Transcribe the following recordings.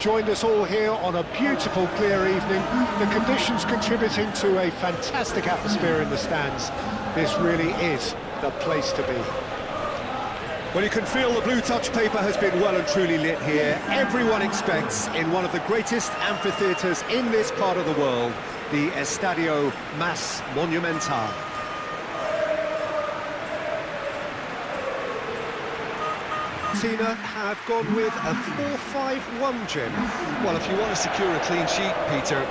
Joined us all here on a beautiful, clear evening. The conditions contributing to a fantastic atmosphere in the stands. This really is the place to be. Well, you can feel the blue touch paper has been well and truly lit here. Everyone expects, in one of the greatest amphitheatres in this part of the world, the Estadio Más Monumental. Argentina have gone with a 4-5-1, Jim. Well, if you want to secure a clean sheet, Peter,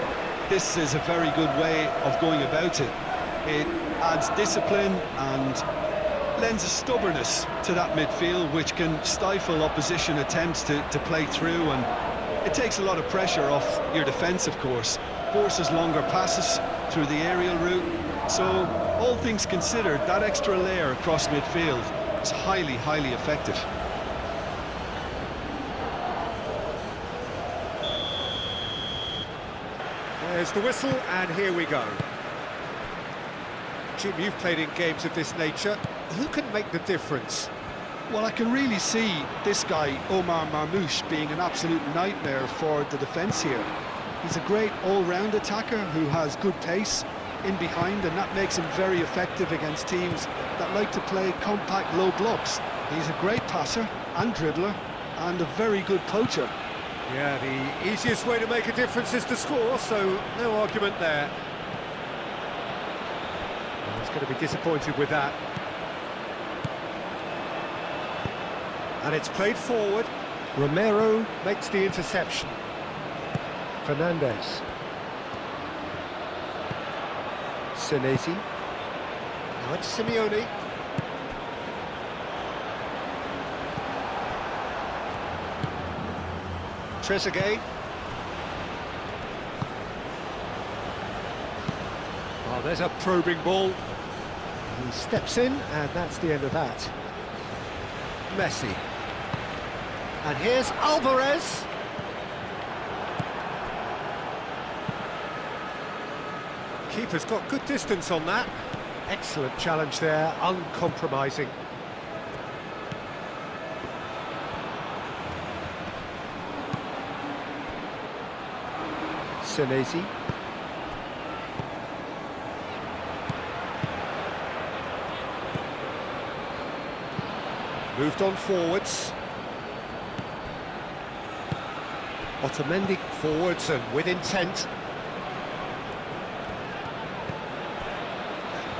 this is a very good way of going about it. It adds discipline and lends a stubbornness to that midfield, which can stifle opposition attempts to play through, and it takes a lot of pressure off your defence, of course. Forces longer passes through the aerial route. So, all things considered, that extra layer across midfield is highly, highly effective. There's the whistle, and here we go. Jim, you've played in games of this nature. Who can make the difference? Well, I can really see this guy, Omar Marmoush, being an absolute nightmare for the defence here. He's a great all-round attacker who has good pace in behind, and that makes him very effective against teams that like to play compact low blocks. He's a great passer and dribbler and a very good poacher. Yeah, the easiest way to make a difference is to score, so no argument there. Well, he's going to be disappointed with that. And it's played forward. Romero makes the interception. Fernandez. Senesi. Now it's Simeone. Trezeguet. Oh, there's a probing ball. He steps in, and that's the end of that. Messi. And here's Alvarez. Keeper's got good distance on that. Excellent challenge there, uncompromising. Senesi. Moved on forwards. Otamendi forwards and with intent.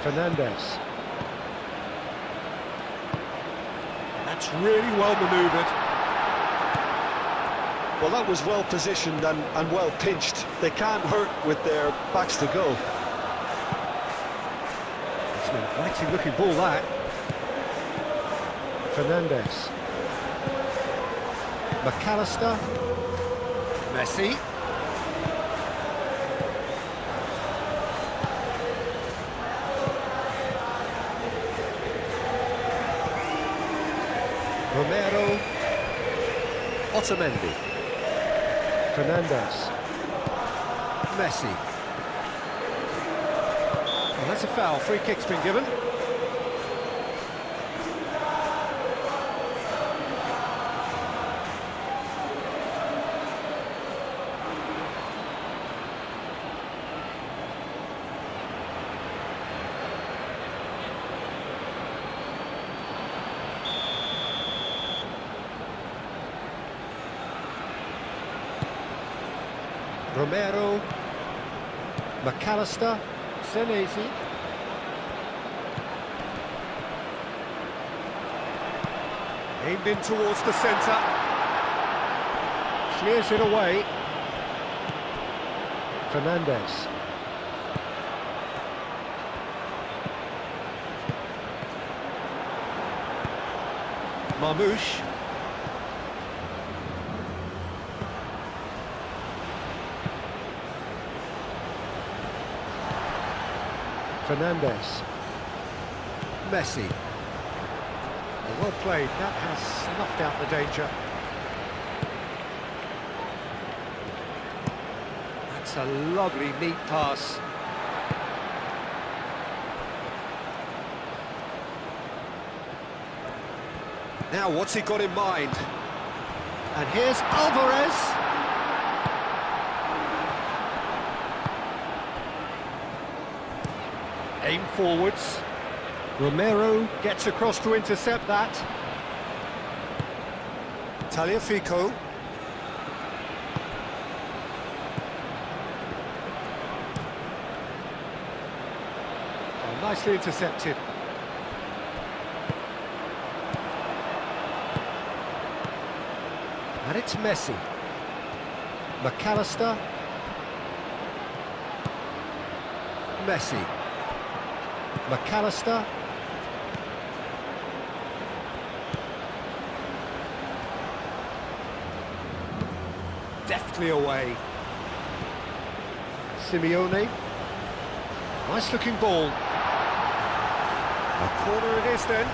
Fernandez. That's really well manoeuvred. Well, that was well positioned and well pinched. They can't hurt with their backs to goal. It's an inviting looking ball, that. Fernandez. McAllister. Messi. Romero. Otamendi. Fernandez. Messi. Well, that's a foul. Free kick's been given. Romero, McAllister, Senesi. Aimed in towards the centre. Clears it away. Fernandez. Marmoush. Fernandez. Messi. Well played, that has snuffed out the danger. That's a lovely, neat pass. Now, what's he got in mind? And here's Alvarez. Aim forwards. Romero gets across to intercept that. Tagliafico. Oh, nicely intercepted. And it's Messi. McAllister. Messi. McAllister. Deftly away. Simeone. Nice looking ball. A corner it is then.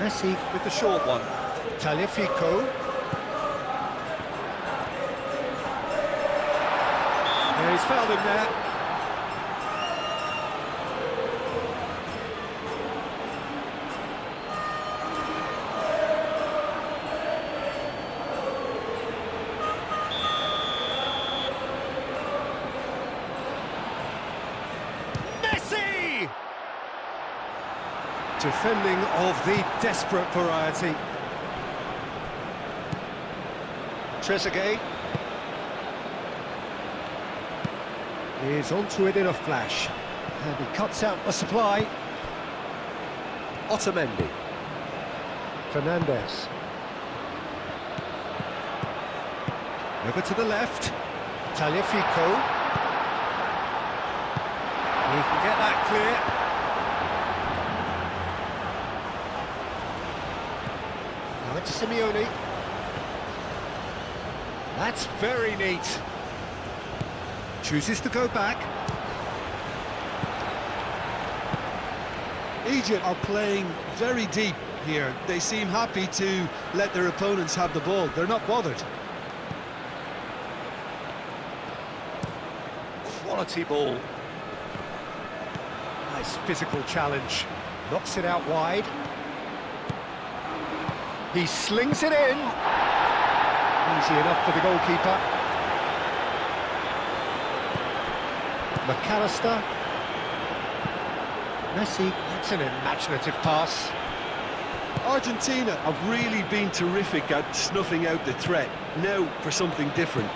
Messi with the short one. Tagliafico. Yeah, he's fouled him there. Messi! Defending of the desperate variety. Trezeguet is onto it in a flash, and he cuts out the supply. Otamendi. Fernandes. Over to the left. Tagliafico. He can get that clear. Now it's Simeone. That's very neat. Chooses to go back. Egypt are playing very deep here. They seem happy to let their opponents have the ball. They're not bothered. Quality ball. Nice physical challenge. Knocks it out wide. He slings it in. Easy enough for the goalkeeper. McAllister. Messi, that's an imaginative pass. Argentina have really been terrific at snuffing out the threat. Now for something different.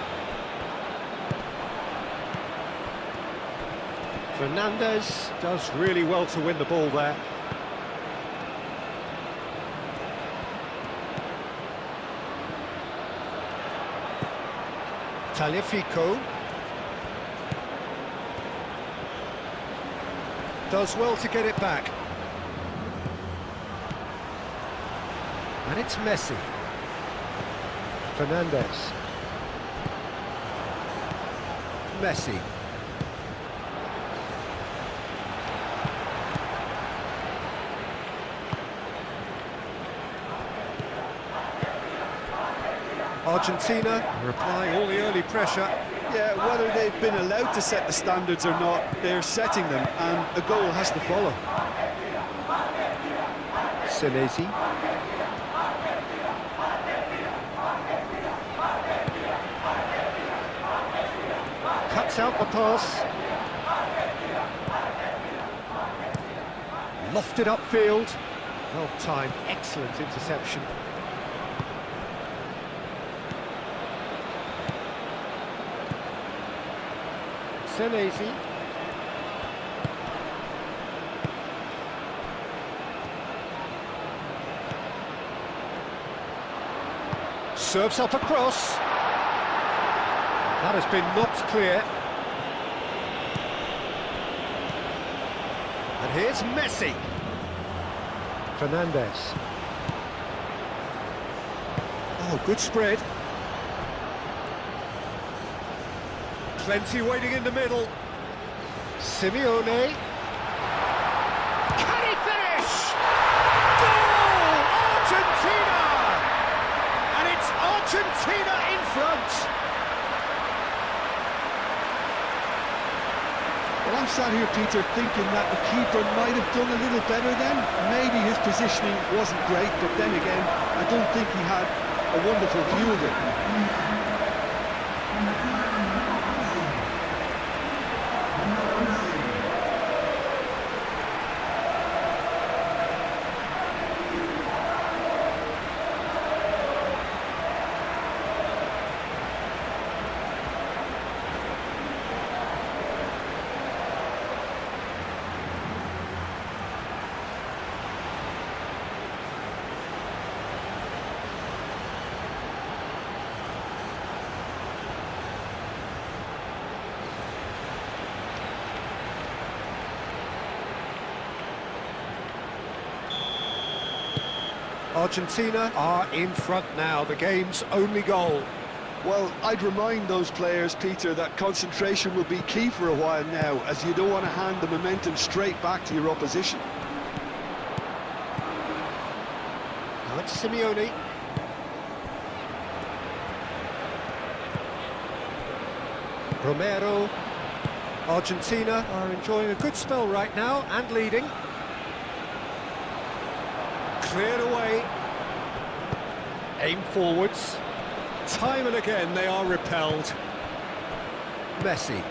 Fernandes does really well to win the ball there. Tagliafico. Does well to get it back. And it's Messi. Fernandes. Messi. Argentina are applying all the early pressure. Yeah, whether they've been allowed to set the standards or not, they're setting them, and a goal has to follow. Senesi. Cuts out the pass. Lofted upfield. Well timed, excellent interception. Senesi. Serves up across. That has been knocked clear. And here's Messi. Fernandes. Oh, good spread. Plenty waiting in the middle. Simeone. Can he finish? Goal! Argentina! And it's Argentina in front. Well, I'm sat here, Peter, thinking that the keeper might have done a little better then. Maybe his positioning wasn't great, but then again, I don't think he had a wonderful view of it. Argentina are in front now, the game's only goal. Well, I'd remind those players, Peter, that concentration will be key for a while now, as you don't want to hand the momentum straight back to your opposition. Now it's Simeone. Romero. Argentina are enjoying a good spell right now and leading. Cleared away. Aim forwards. Time and again they are repelled. Messi.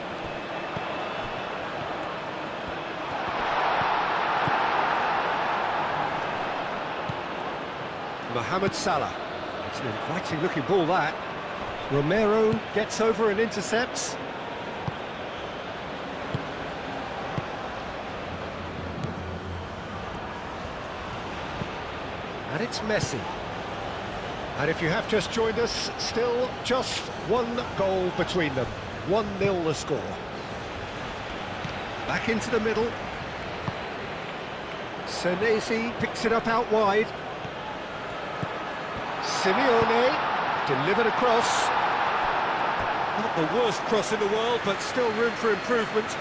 Mohamed Salah. It's an inviting looking ball that. Romero gets over and intercepts. And it's Messi. And if you have just joined us, still just one goal between them. 1-0 the score. Back into the middle. Senesi picks it up out wide. Simeone delivered across. Not the worst cross in the world, but still room for improvement.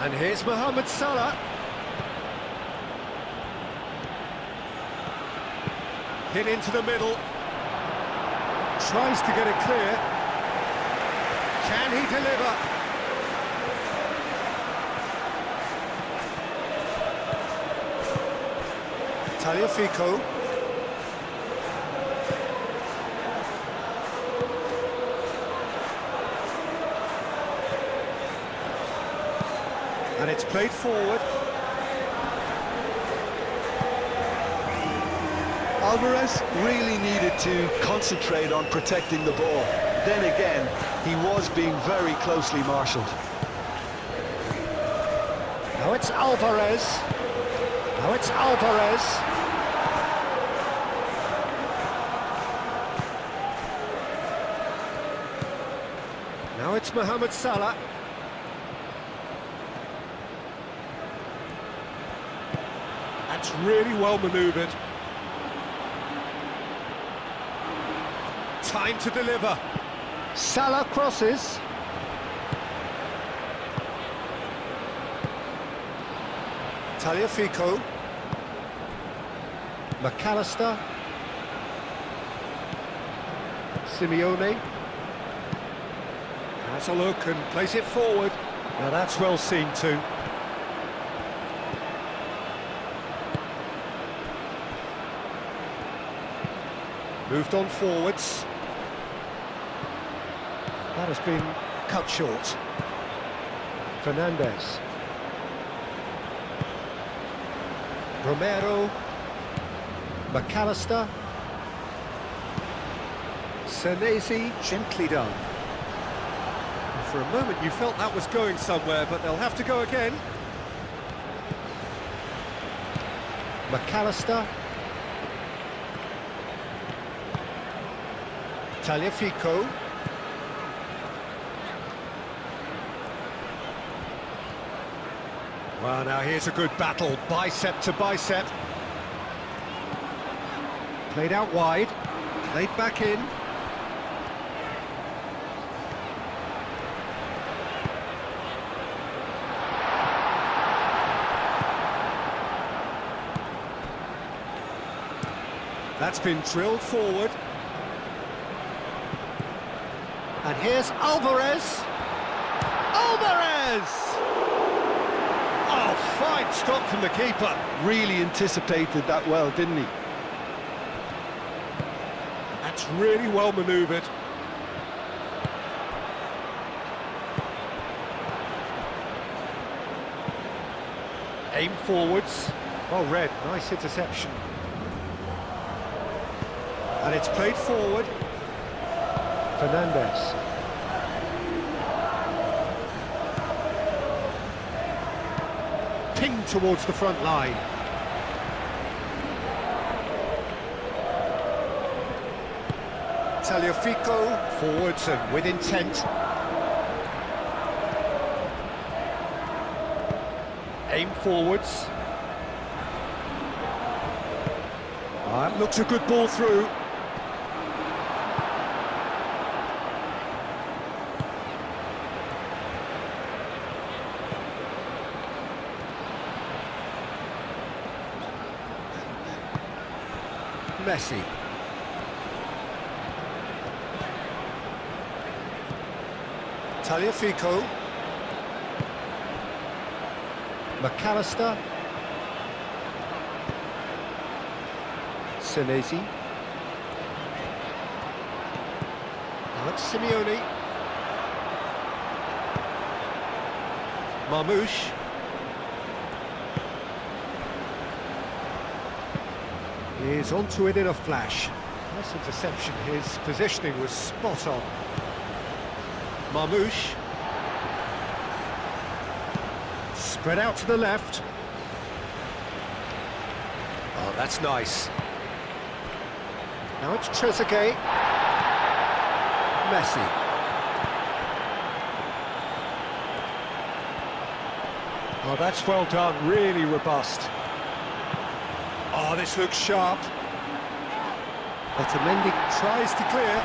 And here's Mohamed Salah. Hit into the middle. Tries to get it clear. Can he deliver? Tagliafico. And it's played forward. Alvarez really needed to concentrate on protecting the ball. Then again, he was being very closely marshalled. Now it's Alvarez. Now it's Alvarez. Now it's Mohamed Salah. That's really well manoeuvred. Time to deliver. Salah crosses. Tagliafico. McAllister. Simeone. Has a look and plays it forward. Now that's well seen too. Moved on forwards. That has been cut short. Fernandez. Romero. McAllister. Senesi, gently done. And for a moment you felt that was going somewhere, but they'll have to go again. McAllister. Tagliafico. Well, now here's a good battle, bicep to bicep. Played out wide, played back in. That's been drilled forward. And here's Alvarez. Alvarez! Oh, fine stop from the keeper. Really anticipated that well, didn't he? That's really well manoeuvred. Aim forwards. Well read, nice interception. And it's played forward. Fernandez. Pinged towards the front line. Tagliafico, forwards and with intent. Aim forwards. Looks a good ball through. Messi. Tagliafico. McAllister. Senesi. Now it's Simeone. Marmouche. He's onto it in a flash. Nice interception, his positioning was spot on. Marmouche. Spread out to the left. Oh, that's nice. Now it's Trezeguet. Messi. Oh, that's well done, really robust. Oh, this looks sharp. Otamendi tries to clear.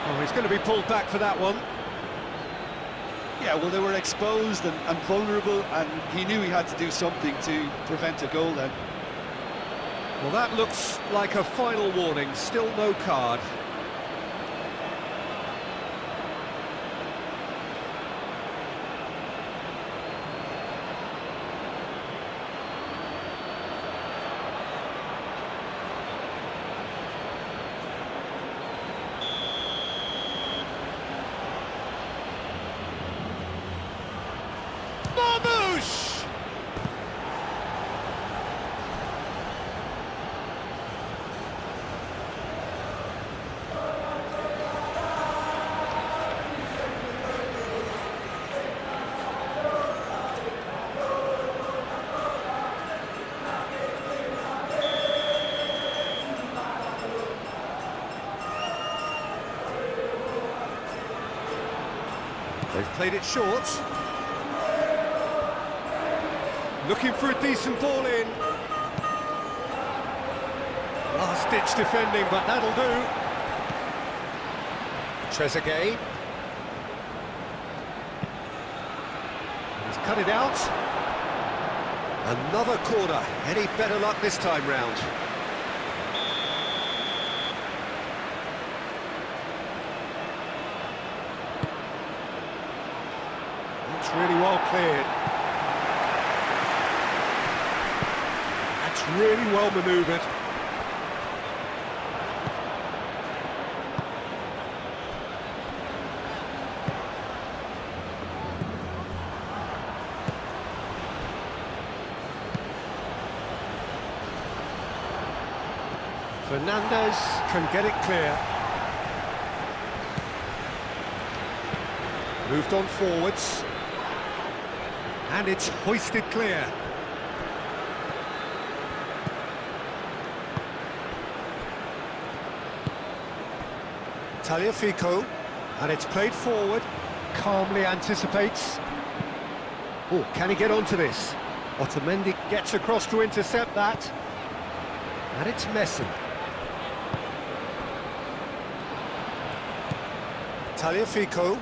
Oh, he's going to be pulled back for that one. Yeah, well, they were exposed and vulnerable, and he knew he had to do something to prevent a goal then. Well, that looks like a final warning, still no card. Marmouche! They've played it short. Looking for a decent ball in. Last-ditch defending, but that'll do. Trezeguet. He's cut it out. Another corner. Any better luck this time round? It's really well cleared. That's really well manoeuvred. Fernandez can get it clear. Moved on forwards. And it's hoisted clear. Tagliafico, and it's played forward. Calmly anticipates. Oh, can he get onto this? Otamendi gets across to intercept that. And it's Messi. Tagliafico.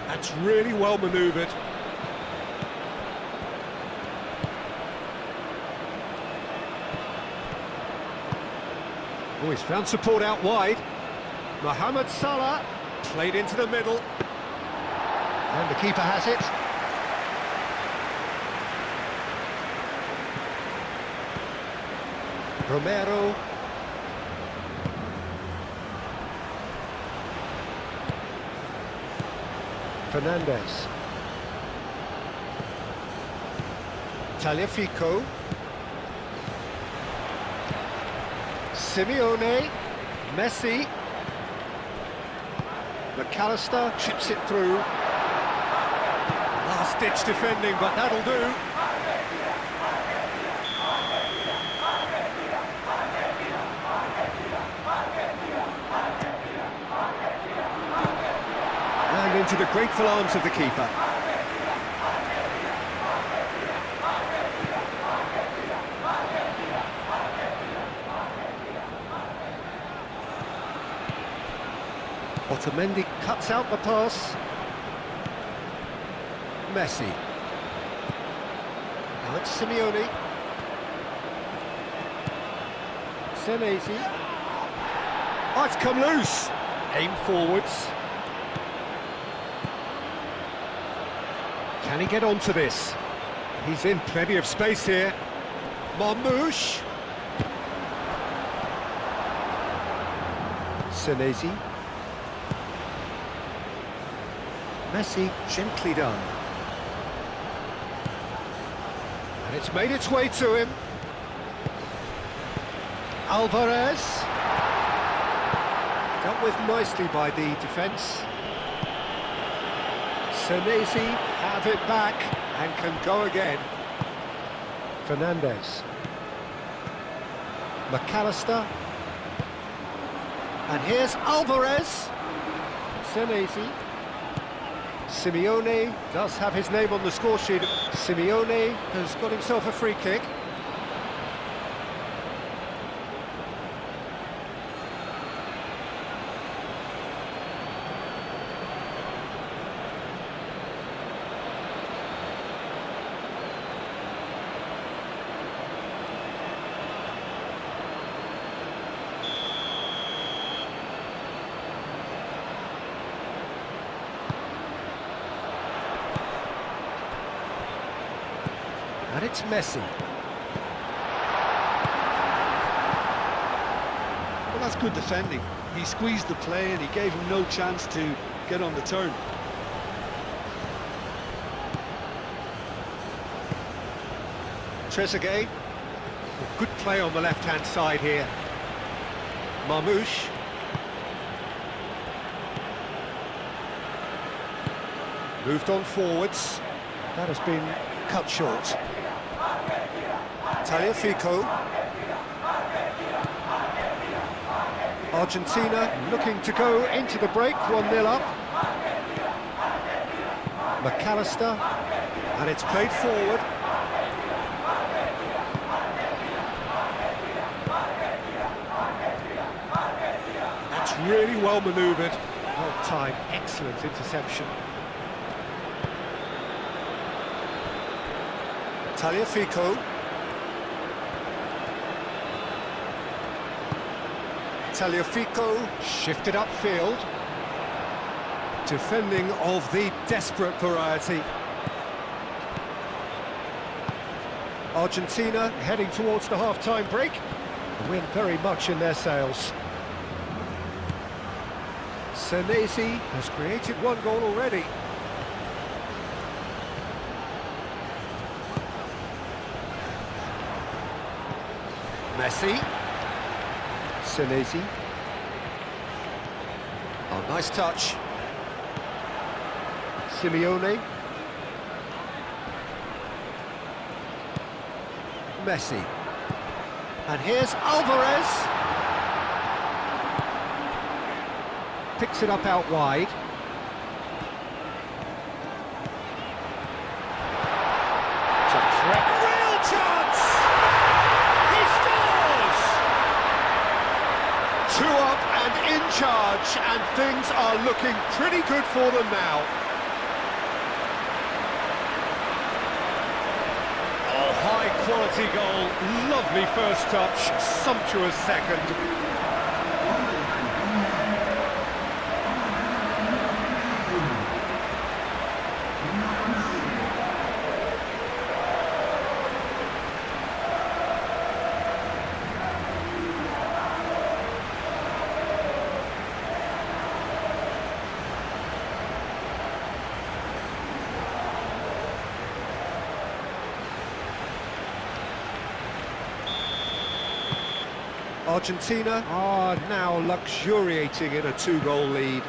That's really well manoeuvred. Oh, he's found support out wide. Mohamed Salah played into the middle. And the keeper has it. Romero. Fernandez. Tagliafico. Simeone. Messi. McAllister chips it through. Last-ditch defending, but that'll do. And into the grateful arms of the keeper. Otamendi cuts out the pass. Messi. Now it's Simeone. Senesi. Oh, it's come loose. Aim forwards. Can he get onto this? He's in plenty of space here. Marmoush. Senesi. Messi, gently done. And it's made its way to him. Alvarez. Dealt with nicely by the defence. Senesi have it back and can go again. Fernandez. McAllister. And here's Alvarez. Senesi. Simeone does have his name on the score sheet. Simeone has got himself a free kick. And it's Messi. Well, that's good defending. He squeezed the play and he gave him no chance to get on the turn. Trezeguet. Good play on the left-hand side here. Marmoush. Moved on forwards. That has been cut short. Tagliafico. Argentina looking to go into the break, 1-0 up. McAllister, and it's played forward. That's really well manoeuvred. Well timed, excellent interception. Tagliafico. Tagliafico shifted upfield. Defending of the desperate variety. Argentina heading towards the half-time break. The wind very much in their sails. Senesi has created one goal already. Messi. Senesi. Oh, nice touch. Simeone. Messi. And here's Alvarez. Picks it up out wide. It's a threat. Real chance! He scores! 2 up and in charge, and things are looking pretty good for them now. Oh, high-quality goal, lovely first touch, sumptuous second. Argentina are now luxuriating in a 2-goal lead.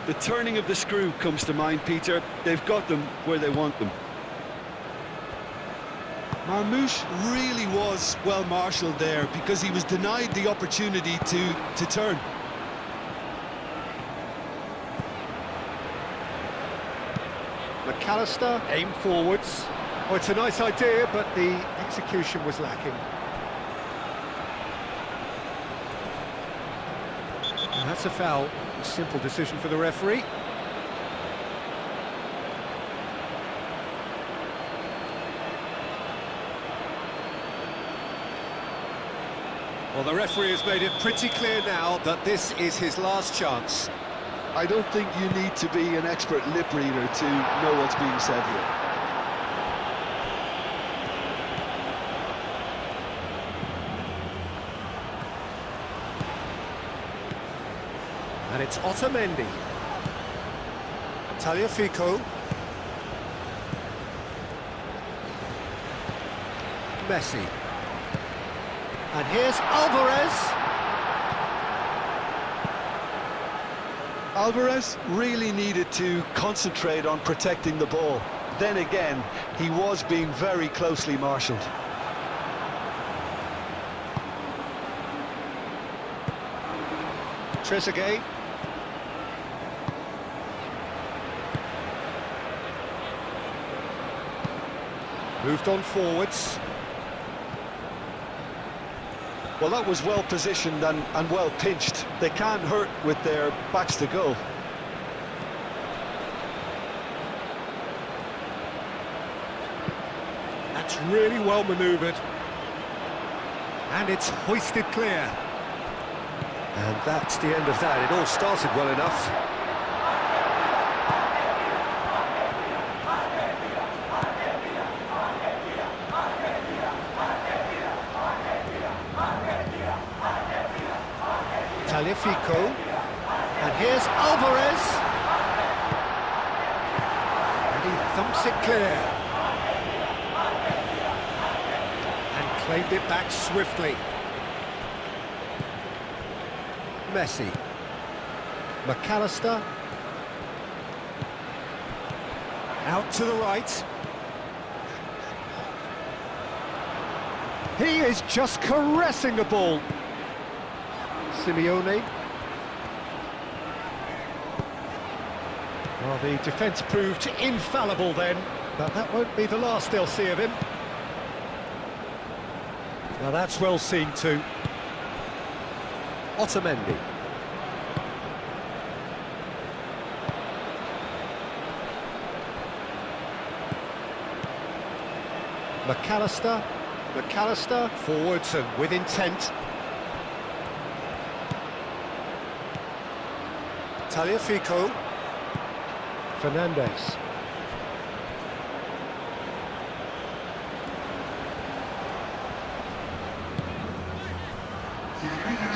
The turning of the screw comes to mind, Peter. They've got them where they want them. Marmoush really was well marshalled there because he was denied the opportunity to turn. McAllister, aim forwards. Oh, it's a nice idea, but the execution was lacking. And that's a foul. A simple decision for the referee. Well, the referee has made it pretty clear now that this is his last chance. I don't think you need to be an expert lip reader to know what's being said here. And it's Otamendi. Tagliafico. Messi. And here's Alvarez. Alvarez really needed to concentrate on protecting the ball. Then again, he was being very closely marshalled. Trezeguet. Moved on forwards. Well, that was well positioned and well pinched. They can't hurt with their backs to goal. That's really well manoeuvred. And it's hoisted clear. And that's the end of that. It all started well enough. Tagliafico, and here's Alvarez, and he thumps it clear, and claimed it back swiftly. Messi, McAllister, out to the right. He is just caressing the ball. Simeone. Well, the defence proved infallible then, but that won't be the last they'll see of him. Now that's well seen too. Otamendi. McAllister, forwards and with intent. Tagliafico, Fernandez.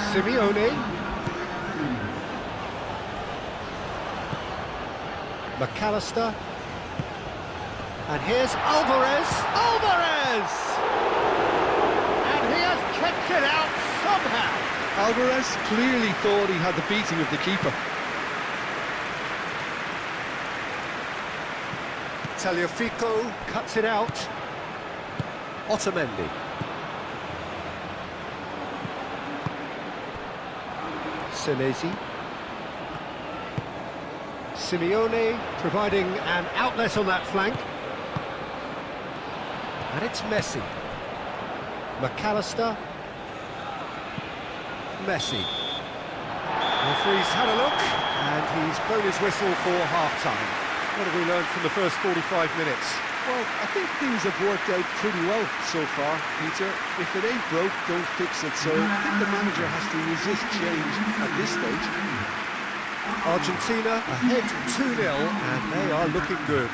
Simeone. McAllister. And here's Alvarez. Alvarez! And he has kept it out somehow. Alvarez clearly thought he had the beating of the keeper. Tagliafico cuts it out. Otamendi. Senesi. Simeone providing an outlet on that flank. And it's Messi. McAllister. Messi. Referee's had a look and he's blown his whistle for half-time. What have we learned from the first 45 minutes? Well, I think things have worked out pretty well so far, Peter. If it ain't broke, don't fix it. So I think the manager has to resist change at this stage. Argentina ahead 2-0 and they are looking good.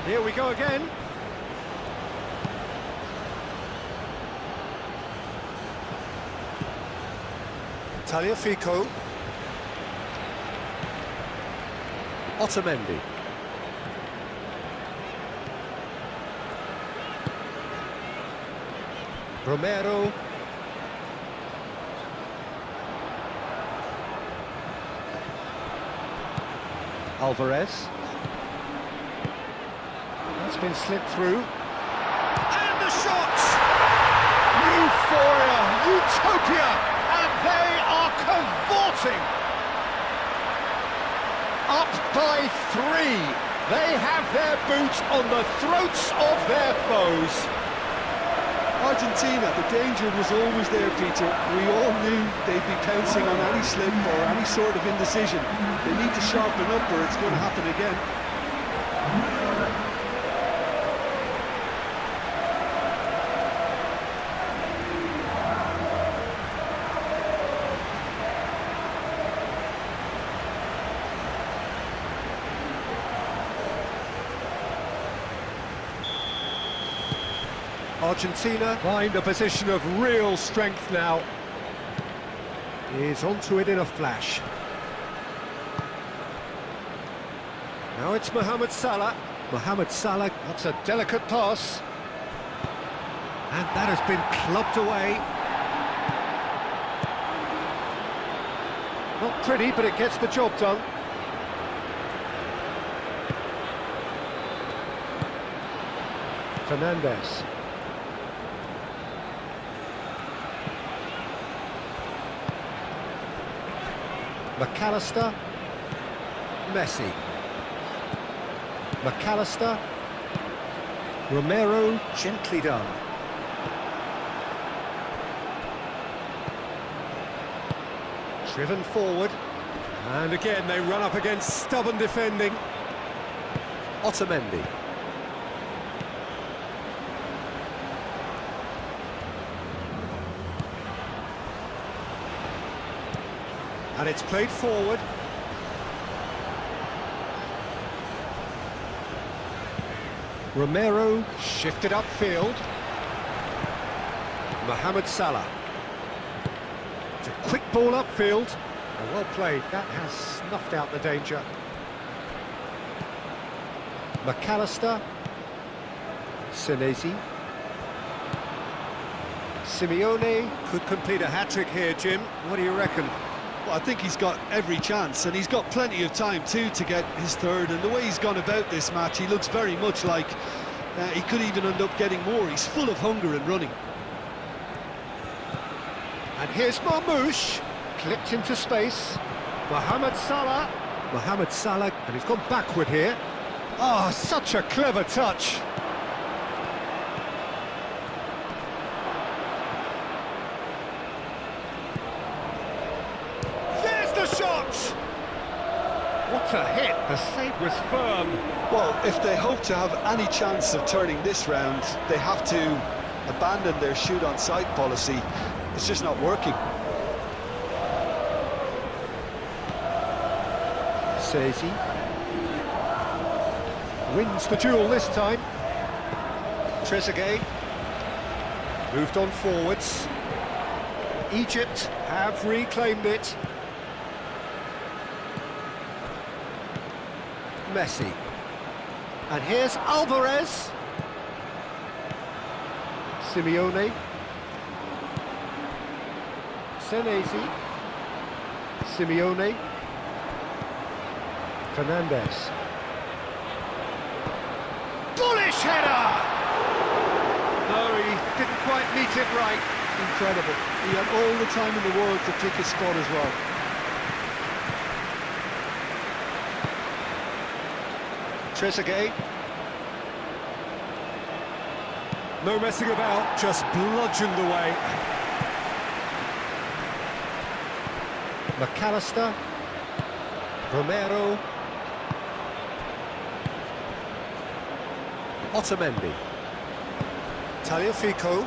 Here we go again. Tagliafico. Otamendi. Romero. Alvarez. That's been slipped through. And the shot! Euphoria, utopia, and they are cavorting. Up by 3. They have their boot on the throats of their foes. Argentina, the danger was always there, Peter. We all knew they'd be pouncing on any slip or any sort of indecision. They need to sharpen up or it's going to happen again. Argentina find a position of real strength now. Is onto it in a flash. Now it's Mohamed Salah. Mohamed Salah, that's a delicate pass. And that has been clubbed away. Not pretty, but it gets the job done. Fernandez. McAllister, Messi, McAllister, Romero, gently done. Driven forward, and again they run up against stubborn defending. Otamendi. And it's played forward. Romero shifted upfield. Mohamed Salah. It's a quick ball upfield. Oh, well played. That has snuffed out the danger. McAllister. Senesi. Simeone could complete a hat-trick here, Jim. What do you reckon? Well, I think he's got every chance, and he's got plenty of time too to get his third. And the way he's gone about this match, he looks very much like he could even end up getting more. He's full of hunger and running. And here's Marmoush, clipped into space. Mohamed Salah. Mohamed Salah, and he's gone backward here. Oh, such a clever touch. Shot! What a hit, the save was firm. Well, if they hope to have any chance of turning this round, they have to abandon their shoot on sight policy. It's just not working. Sezi wins the duel this time. Trezeguet moved on forwards. Egypt have reclaimed it. Messi. And here's Alvarez. Simeone. Senesi. Simeone. Fernandez. Bullish header! No, he didn't quite meet it right. Incredible. He had all the time in the world to pick his spot as well. Trezeguet. No messing about, just bludgeoned away. McAllister. Romero. Otamendi. Tagliafico.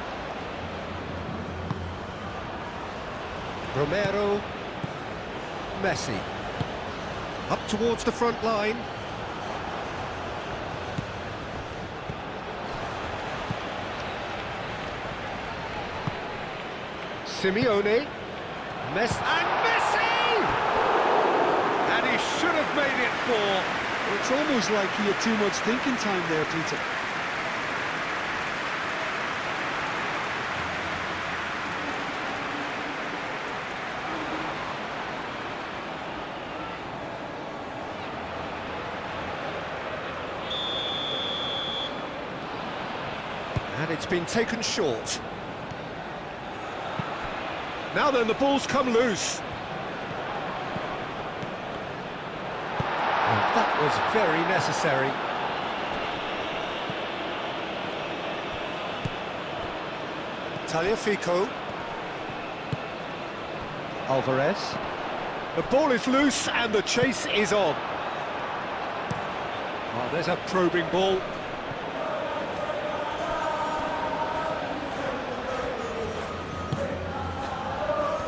Romero. Messi. Up towards the front line. Simeone. And Messi! And he should have made it 4. It's almost like he had too much thinking time there, Peter. And it's been taken short. Now then, the ball's come loose. And that was very necessary. Tagliafico. Alvarez. The ball is loose and the chase is on. Oh, there's a probing ball.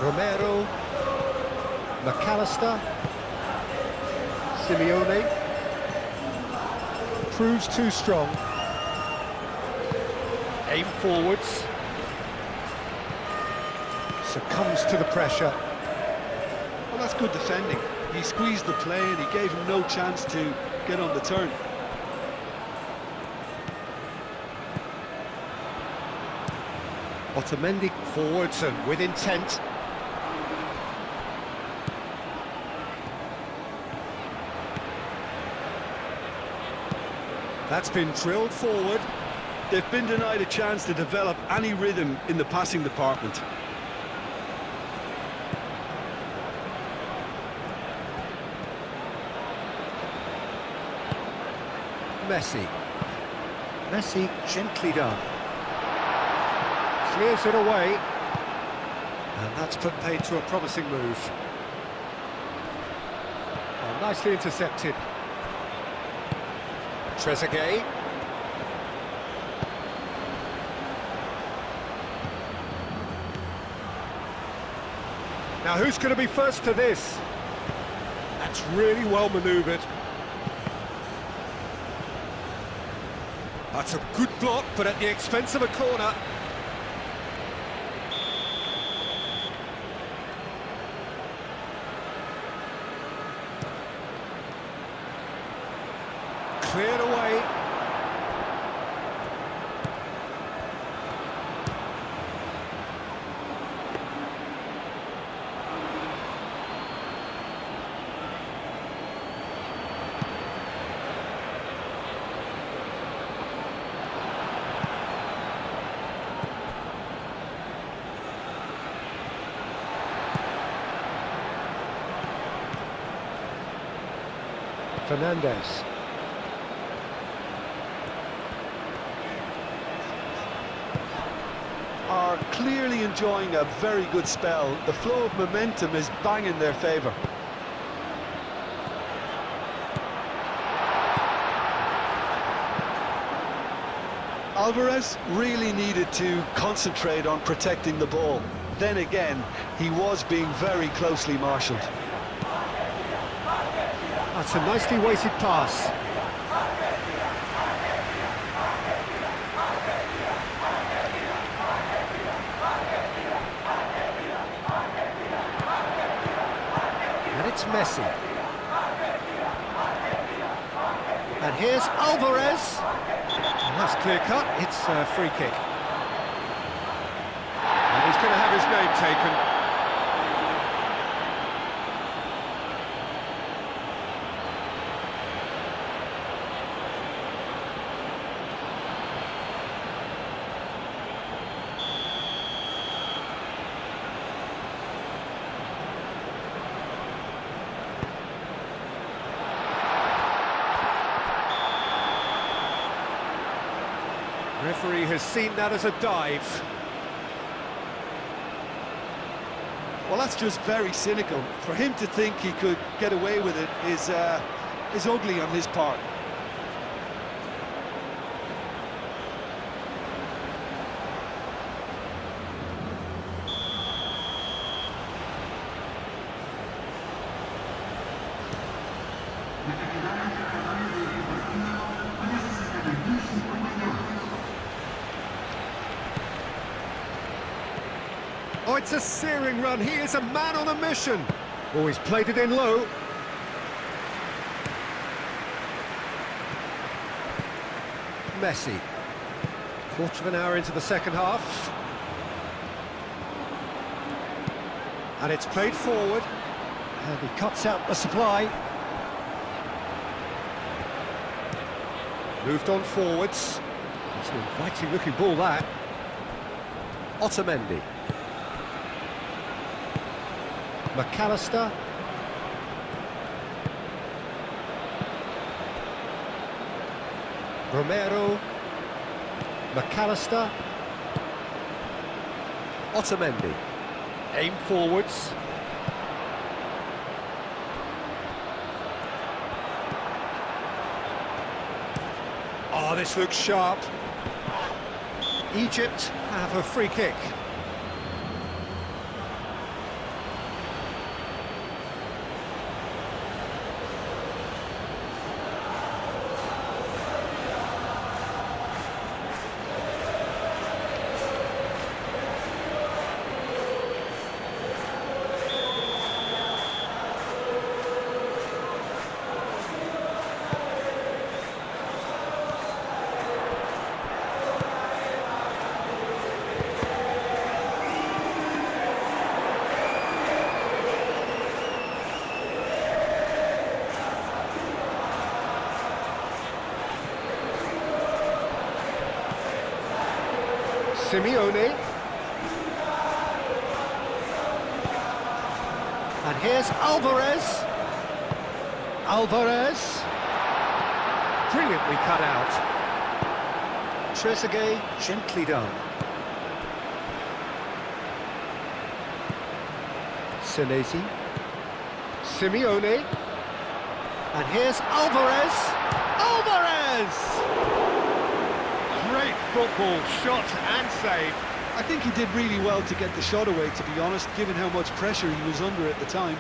Romero, McAllister, Simeone, proves too strong, aim forwards, succumbs to the pressure. Well, that's good defending. He squeezed the play and he gave him no chance to get on the turn. Otamendi forwards and with intent. That's been drilled forward. They've been denied a chance to develop any rhythm in the passing department. Messi. Messi gently done. Clears it away. And that's put paid to a promising move. Oh, nicely intercepted. Trezeguet. Now who's going to be first to this? That's really well manoeuvred. That's a good block, but at the expense of a corner. Cleared away. Fernandez. Are clearly enjoying a very good spell. The flow of momentum is bang in their favour. Alvarez really needed to concentrate on protecting the ball. Then again, he was being very closely marshalled. That's a nicely weighted pass. And it's Messi. And here's Alvarez. And that's clear cut, it's a free kick. And he's going to have his name taken. Referee has seen that as a dive. Well, that's just very cynical. For him to think he could get away with it is ugly on his part. Oh, it's a searing run. He is a man on a mission. Oh, he's played it in low. Messi. Quarter of an hour into the second half. And it's played forward. And he cuts out the supply. Moved on forwards. It's an inviting looking ball, that. Otamendi. McAllister. Romero. McAllister. Otamendi. Aim forwards. Oh, this looks sharp. Egypt have a free kick. Simeone. And here's Alvarez. Alvarez. Brilliantly cut out. Trezeguet, gently done. Senesi. Simeone. And here's Alvarez. Alvarez! Great football, shot and save. I think he did really well to get the shot away, to be honest, given how much pressure he was under at the time.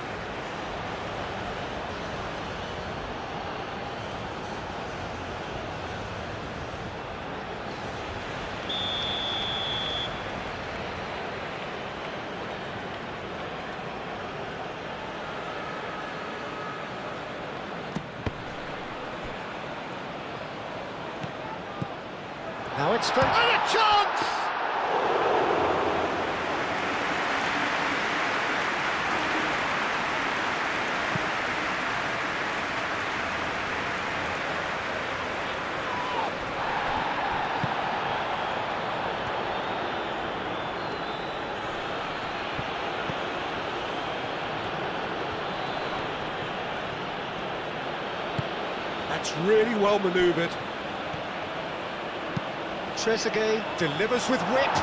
Now it's for... And a chance! That's really well manoeuvred. Trezeguet delivers with whip.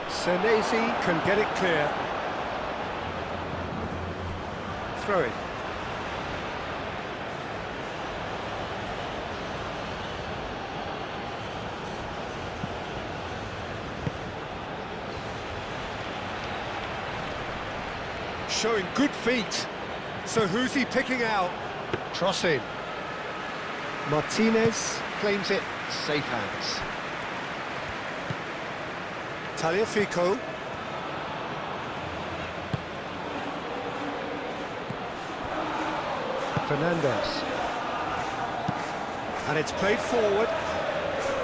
Senesi can get it clear. Throw it. Showing good feet. So who's he picking out? Cross in. Martinez claims it. Safe hands. Tagliafico. Fernandez. And it's played forward.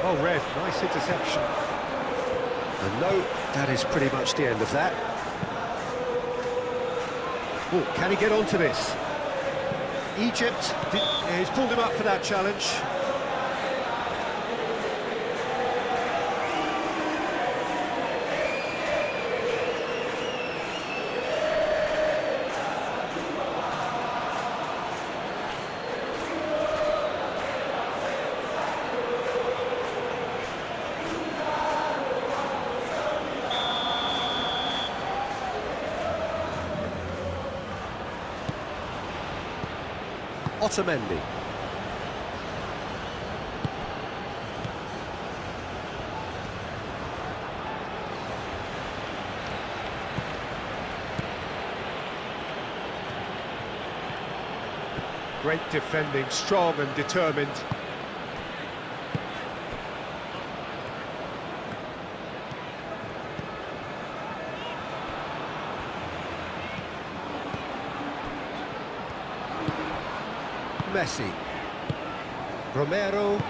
Oh, red. Nice interception. And no, that is pretty much the end of that. Oh, can he get onto this? Egypt, he's pulled him up for that challenge. Otamendi. Great defending, strong and determined. Messi. Romero.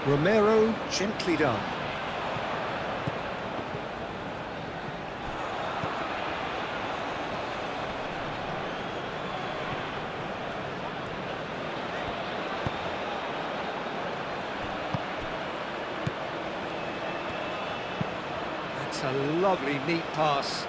Romero, gently done. That's a lovely, neat pass.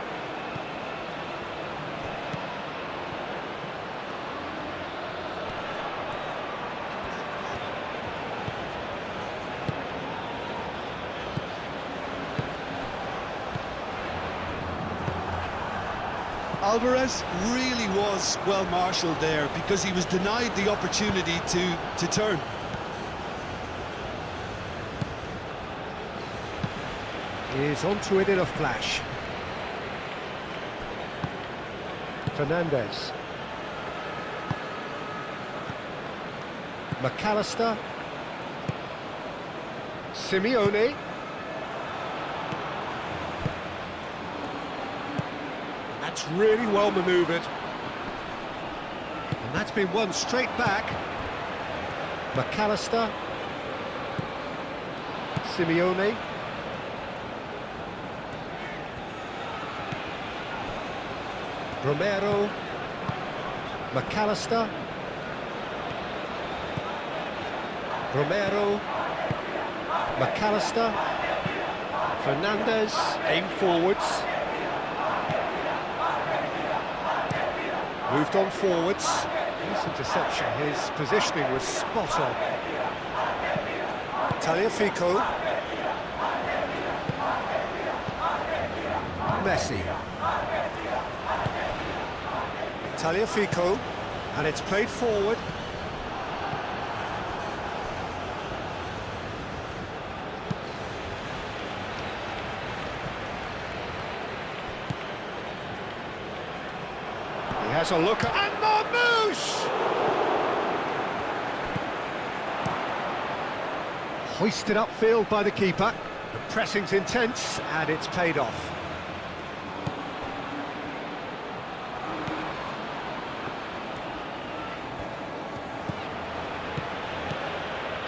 Alvarez really was well marshalled there because he was denied the opportunity to turn. He's onto it in a flash. Fernandez. McAllister. Simeone. That's really well manoeuvred. And that's been won straight back. McAllister. Simeone. Romero. McAllister. Romero. McAllister. Fernandez. Aim forwards. Moved on forwards. Nice interception. His positioning was spot on. Tagliafico. Messi. Tagliafico. And it's played forward. He has a look at... And Marmoush! Hoisted upfield by the keeper. The pressing's intense, and it's paid off.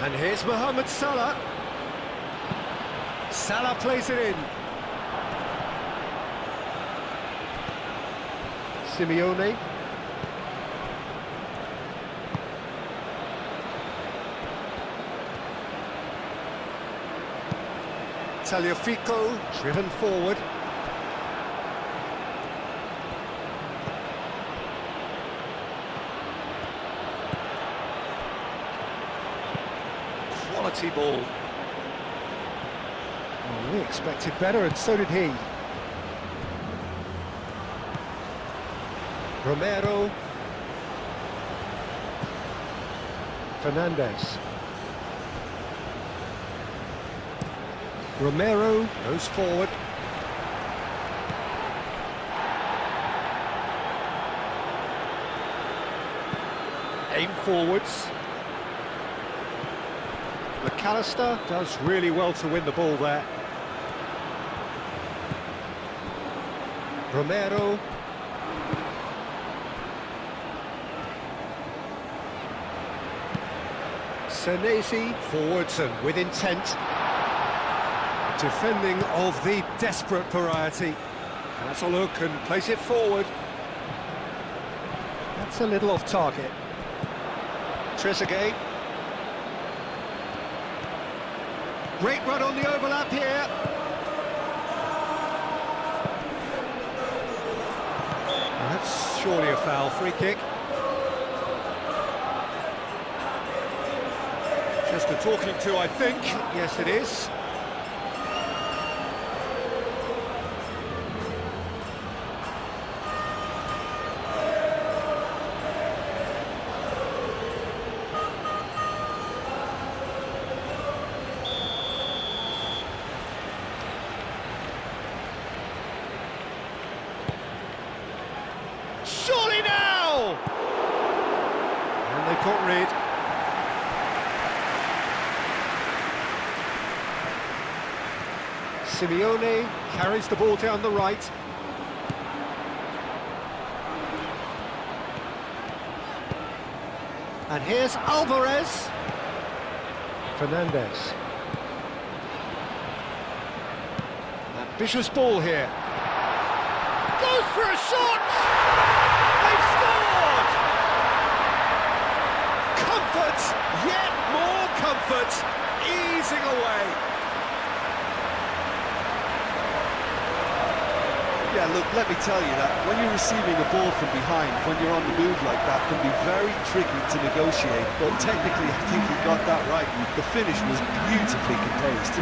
And here's Mohamed Salah. Salah plays it in. Simeone. Tagliafico, driven forward. Quality ball. Well, we expected better, and so did he. Romero. Fernandez. Romero goes forward. Aim forwards. McAllister does really well to win the ball there. Romero. Senesi forwards and with intent. Defending of the desperate variety. Has a look and plays it forward. That's a little off target. Trezeguet. Great run on the overlap here. That's surely a foul. Free kick. Just a talking to, I think. Yes, it is. Surely now! difficult read. Simeone carries the ball down the right. And here's Alvarez. Fernandez. Ambitious ball here. Goes for a shot! They've scored! Comfort, yet more comfort, easing away. Yeah, look, let me tell you that when you're receiving a ball from behind, when you're on the move like that, can be very tricky to negotiate. But technically, I think he got that right. The finish was beautifully composed.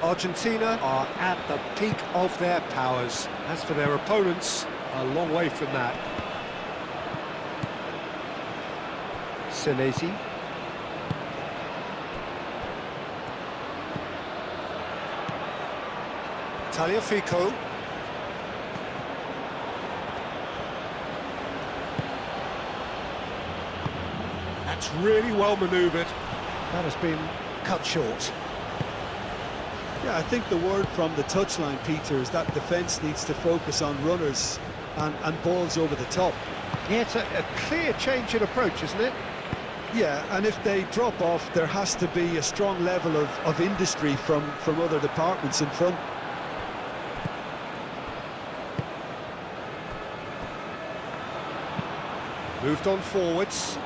Argentina are at the peak of their powers. As for their opponents, a long way from that. Senesi. Tagliafico. That's really well manoeuvred. That has been cut short. Yeah, I think the word from the touchline, Peter, is that defence needs to focus on runners and balls over the top. Yeah, it's a clear change in approach, isn't it? Yeah, and if they drop off, there has to be a strong level of industry from other departments in front. Moved on forwards.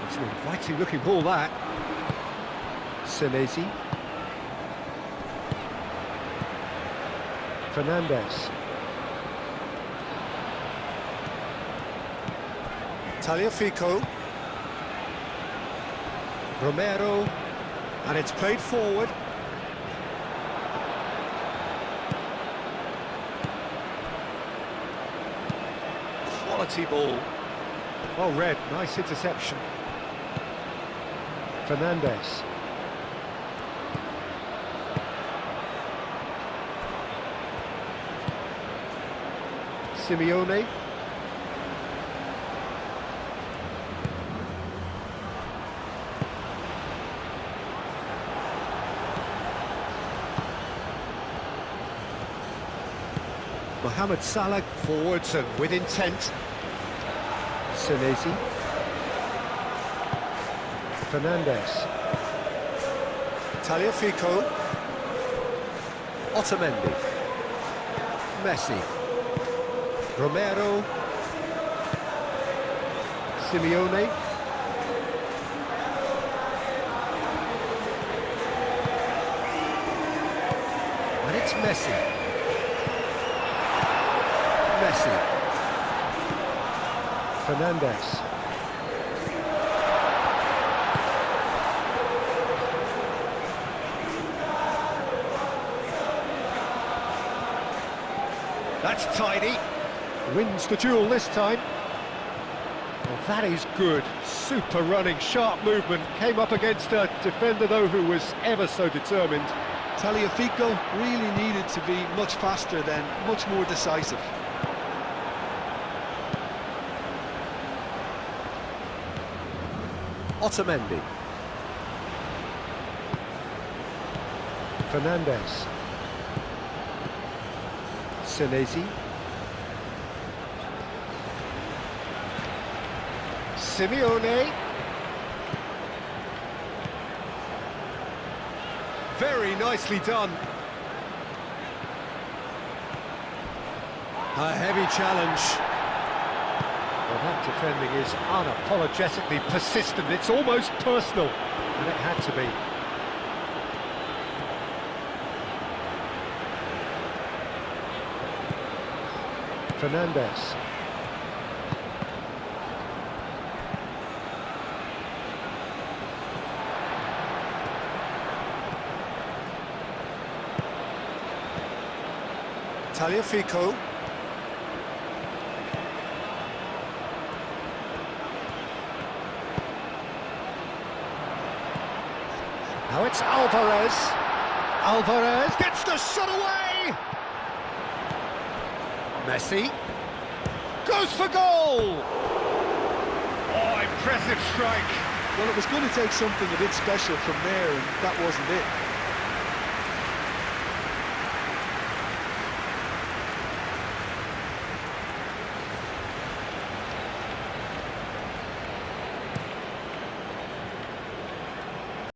It's an inviting looking ball, that. Senesi. Fernandez. Tagliafico. Romero. And it's played forward. Quality ball. Well read, nice interception. Fernandez. Simeone. Mohamed Salah forwards and with intent. Senesi. Fernandez. Tagliafico. Otamendi. Messi. Romero. Simeone. And it's Messi. Messi. Fernandez. That's tidy. Wins the duel this time. Well, that is good. Super running, sharp movement. Came up against a defender, though, who was ever so determined. Tagliafico really needed to be much faster then, much more decisive. Otamendi. Fernandez. Senesi. Simeone. Very nicely done. A heavy challenge. Well, that defending is unapologetically persistent. It's almost personal, and it had to be. Fernandez. Tagliafico. Now it's Alvarez. Alvarez gets the shot away! Messi goes for goal! Oh, impressive strike. Well, it was going to take something a bit special from there, and that wasn't it.